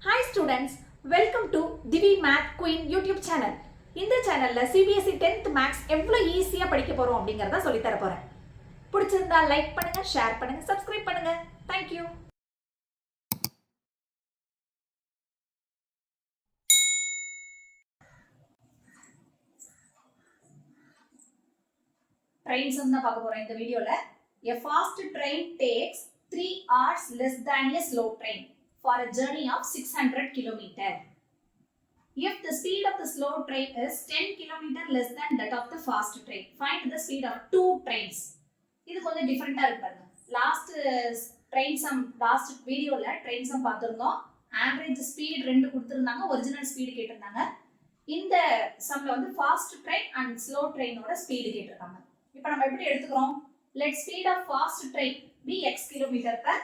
Hi students, welcome to Divi Math Queen YouTube channel. இந்த சேனல்ல CBSE 10th Maths எவ்வளவு ஈஸியா படிக்க போறோம் அப்படிங்கறத சொல்லி தர போறேன். பிடிச்சிருந்தா லைக் பண்ணுங்க, ஷேர் பண்ணுங்க, சப்ஸ்கிரைப் பண்ணுங்க. Thank you. Trains தான் பார்க்க போறோம் இந்த வீடியோல. A fast train takes 3 hours less than a slow train for a journey of 600 km. If the speed of the slow train is 10 km less than that of the fast train, find the speed of two trains. இது கொஞ்சம் டிஃபரெண்டா இருக்கு பாருங்க. Last வீடியோல train sum பார்த்திருந்தோம். Average speed ரெண்டு கொடுத்திருந்தாங்க, original speed கேட்டிருந்தாங்க. இந்த சம்ல வந்து ஃபாஸ்ட் ட்ரெயின் அண்ட் ஸ்லோ ட்ரெயினோட ஸ்பீடு கேட்டிருக்காங்க. இப்போ நம்ம எப்படி எடுத்துக்கிறோம்? Let speed of fast train be x km/h.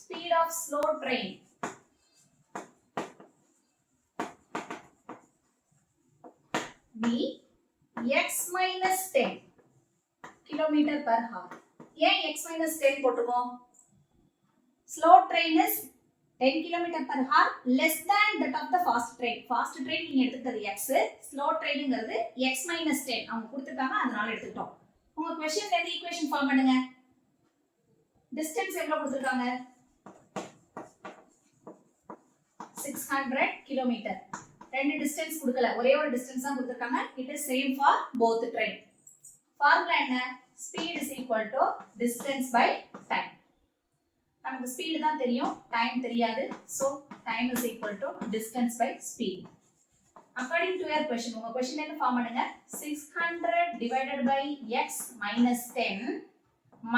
Speed of slow train be x minus 10 km/h. ஏன் x minus 10 போட்டுருக்கோம்? Slow train is 10 km/h less than that of the fast train. Fast train நீங்க எடுத்துக்கிறது x, slow trainங்கிறது x minus 10 அவங்க கொடுத்திருக்காங்க, அதனால எடுத்துட்டோம். உங்க क्वेश्चनல இருந்து ஈக்குவேஷன் ஃபார்ம் பண்ணுங்க. டிஸ்டன்ஸ் எவ்வளவு கொடுத்திருக்காங்க? 600 km. ரெண்டு டிஸ்டன்ஸ் கொடுக்கல, ஒரே ஒரு டிஸ்டன்ஸ் தான் கொடுத்திருக்காங்க. It is same for both train. Formula என்ன? speed is equal to distance by time. நமக்கு speed தான் தெரியும், time தெரியாது. So time is equal to distance by speed. According to your question, உங்க question என்ன ஃபார்ம் பண்ணுங்க? 600 divided by x minus 10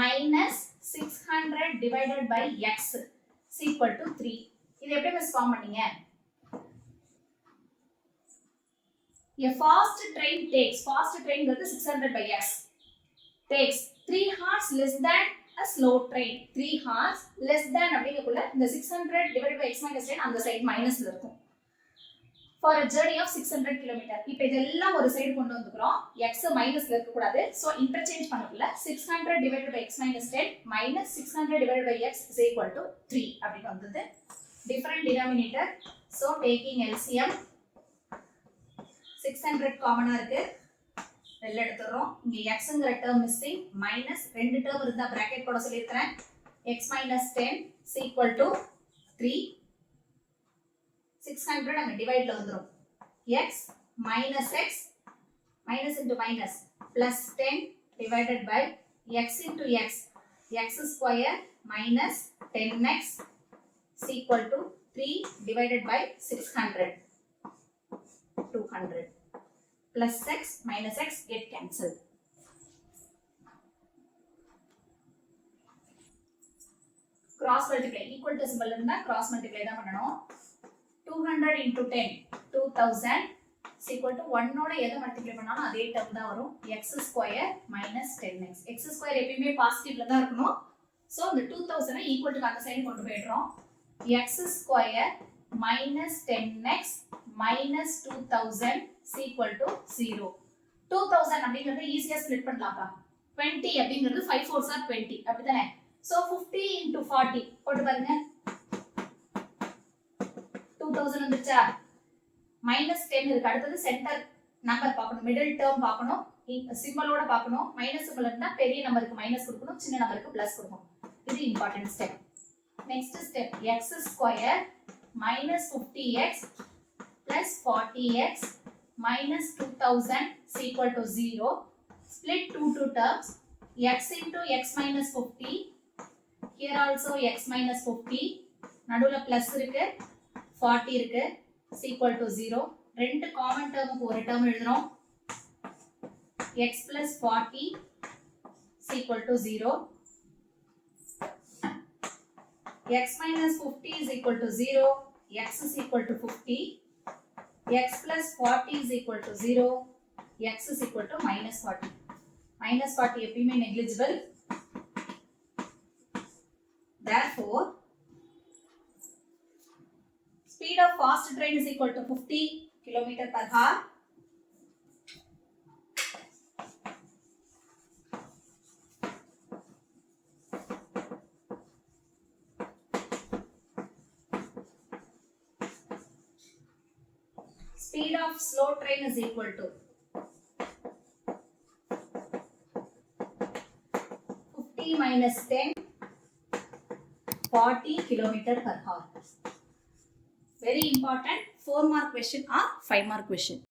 minus 600 divided by x is equal to 3. இது எப்படி miss form பண்ணீங்க? A fast train takes, fast train ங்கிறது 600 by x, takes 3 hours less than a slow train. 3 hours less than அப்படிங்கக்குள்ள இந்த 600 divided by x minus 10 அந்த side மைனஸ்ல இருக்கும். For a journey of 600 km. இப்போ இதெல்லாம் ஒரு சைடு கொண்டு வந்துக்கிறோம். x மைனஸ்ல இருக்க கூடாது. சோ இன்டர்சேஞ்ச் பண்ணக்குள்ள 600 divided by x minus 10 minus 600 divided by x is equal to 3 அப்படி வந்தது. Different denominator. So taking LCM 600 காமனா இருக்கு, வெளில எடுத்துறோம். இங்க xங்கற டேர்ம் மிஸ்ஸிங், மைனஸ் ரெண்டு டேர்ம் இருந்தா பிராக்கெட் போட சொல்லிருக்கேன். x minus 10 is equal to 3. 600 அங்க டிவைட்ல வந்துரும். x minus x minus into minus plus 10 divided by x into x, x square minus 10x is equal to 3 divided by 600, 200. Plus x minus x get cancelled. Cross multiply, equal to symbol இருந்தா cross multiply தான் பண்ணணும். 200 into 10 2000 is equal to 1 ஓட எதை multiply பண்ணாலும் அதே term தான் வரும். x square minus 10x. x square எப்பவுமே பாசிட்டிவ்ல தான் இருக்கணும். சோ இந்த 2000 ஐ ஈக்குவல் டு அந்த சைடு கொண்டு போயிடுறோம். x square minus 10x minus 2000 is equal to 0. 2000 அப்படிங்கறது ஈஸியா ஸ்ப்ளிட் பண்ணலாம்ப்பா. 20 அப்படிங்கிறது 5 4s are 20 அப்படிதானே? சோ 50 into 40 போட்டு பாருங்க. 2000 வந்துச்சா? minus 10 இருக்கு. அடுத்தது சென்டர் நம்பர் பார்க்கணும், மிடில் டேர்ம் பார்க்கணும், சிம்பலோட பார்க்கணும். மைனஸ் சிம்பல் இருந்தா பெரிய நம்பருக்கு மைனஸ் கொடுக்கணும், சின்ன நம்பருக்கு பிளஸ் கொடுக்கணும். இது important step. Next step x square minus 50x plus 40x minus 2000 is equal to 0. Split 2 terms. X into x minus 50. Here also x minus 50. நடுவுல plus இருக்கு, 40 இருக்கு, is equal to 0. ரெண்டு காமன் டேர்முக்கு ஒரு டேர்ம் எழுதுறோம். x plus 40 is equal to 0. x minus 50 is equal to 0. X is equal to 50. X plus 40 is equal to 0. X is equal to minus 40. Minus 40 எப்பயுமே negligible. Therefore, fast train is equal to 50 kilometer per hour. Speed of slow train is equal to 50 minus 10, 40 kilometer per hour. Very important 4 mark question or 5 mark question.